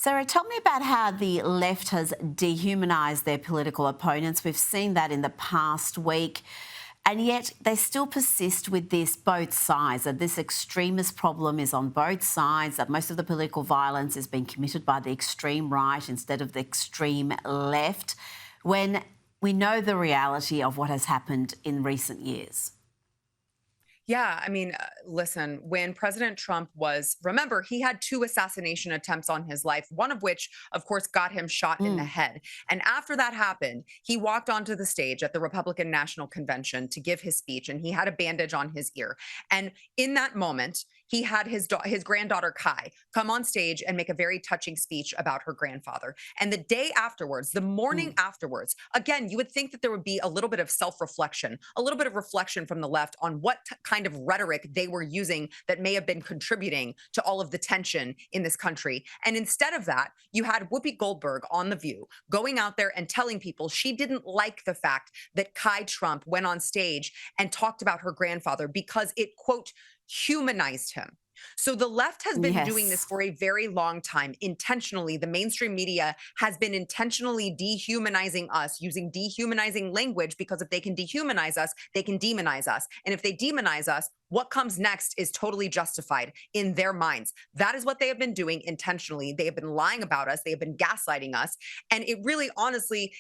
Sarah, tell me about how the left has dehumanised their political opponents. We've seen that in the past week, and yet they still persist with this both sides, that this extremist problem is on both sides, that most of the political violence is being committed by the extreme right instead of the extreme left, when we know the reality of what has happened in recent years. Yeah, I mean, listen, when President Trump remember, he had two assassination attempts on his life, one of which, of course, got him shot in the Mm. head. And after that happened, he walked onto the stage at the Republican National Convention to give his speech, and he had a bandage on his ear. And in that moment, he had his granddaughter Kai come on stage and make a very touching speech about her grandfather. And the day afterwards, the morning Mm. afterwards, again, you would think that there would be a little bit of self-reflection, a little bit of reflection from the left on what kind of rhetoric they were using that may have been contributing to all of the tension in this country. And instead of that, you had Whoopi Goldberg on The View going out there and telling people she didn't like the fact that Kai Trump went on stage and talked about her grandfather because it, quote, humanized him. So the left has been doing this Yes. for a very long time. Intentionally, the mainstream media has been intentionally dehumanizing us, using dehumanizing language, because if they can dehumanize us, they can demonize us. And if they demonize us, what comes next is totally justified in their minds. That is what they have been doing intentionally. They have been lying about us. They have been gaslighting us. And it really, honestly,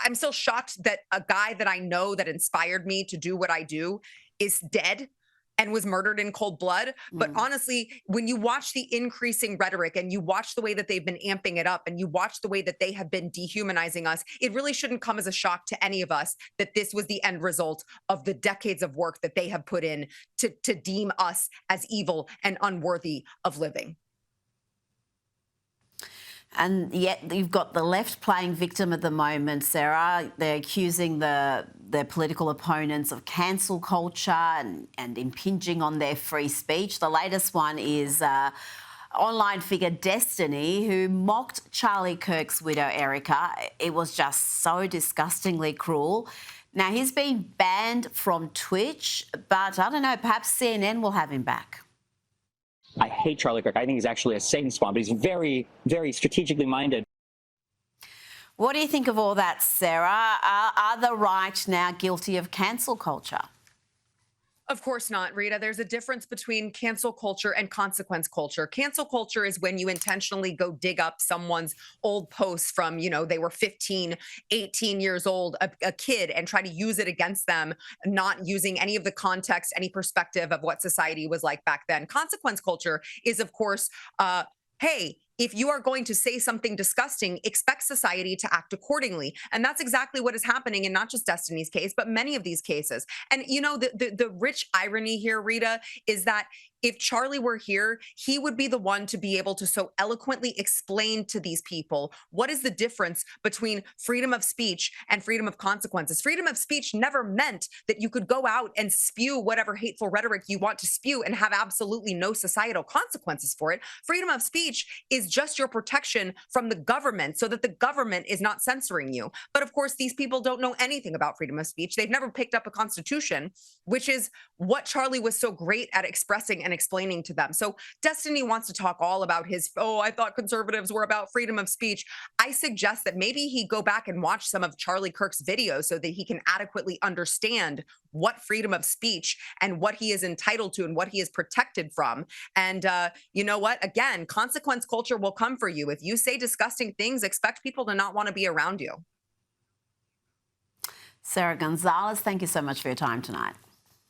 I'm still shocked that a guy that I know that inspired me to do what I do is dead and was murdered in cold blood. But Mm. honestly, when you watch the increasing rhetoric and you watch the way that they've been amping it up and you watch the way that they have been dehumanizing us, it really shouldn't come as a shock to any of us that this was the end result of the decades of work that they have put in to deem us as evil and unworthy of living. And yet you've got the left playing victim at the moment, Sarah. They're accusing their political opponents of cancel culture and impinging on their free speech. The latest one is online figure Destiny, who mocked Charlie Kirk's widow, Erica. It was just so disgustingly cruel. Now, he's been banned from Twitch, but I don't know, perhaps CNN will have him back. I hate Charlie Kirk. I think he's actually a Satan spawn, but he's very, very strategically minded. What do you think of all that, Sarah? Are the right now guilty of cancel culture? Of course not, Rita. There's a difference between cancel culture and consequence culture. Cancel culture is when you intentionally go dig up someone's old posts from, they were 15, 18 years old, a kid, and try to use it against them, not using any of the context, any perspective of what society was like back then. Consequence culture is, of course, hey, if you are going to say something disgusting, expect society to act accordingly. And that's exactly what is happening in not just Destiny's case, but many of these cases. And the rich irony here, Rita, is that if Charlie were here, he would be the one to be able to so eloquently explain to these people what is the difference between freedom of speech and freedom of consequences. Freedom of speech never meant that you could go out and spew whatever hateful rhetoric you want to spew and have absolutely no societal consequences for it. Freedom of speech is just your protection from the government so that the government is not censoring you. But of course, these people don't know anything about freedom of speech. They've never picked up a constitution, which is what Charlie was so great at expressing and explaining to them. So Destiny wants to talk all about I thought conservatives were about freedom of speech. I suggest that maybe he go back and watch some of Charlie Kirk's videos so that he can adequately understand what freedom of speech and what he is entitled to and what he is protected from. And you know what? Again, consequence culture will come for you. If you say disgusting things, expect people to not want to be around you. Sara Gonzales, thank you so much for your time tonight.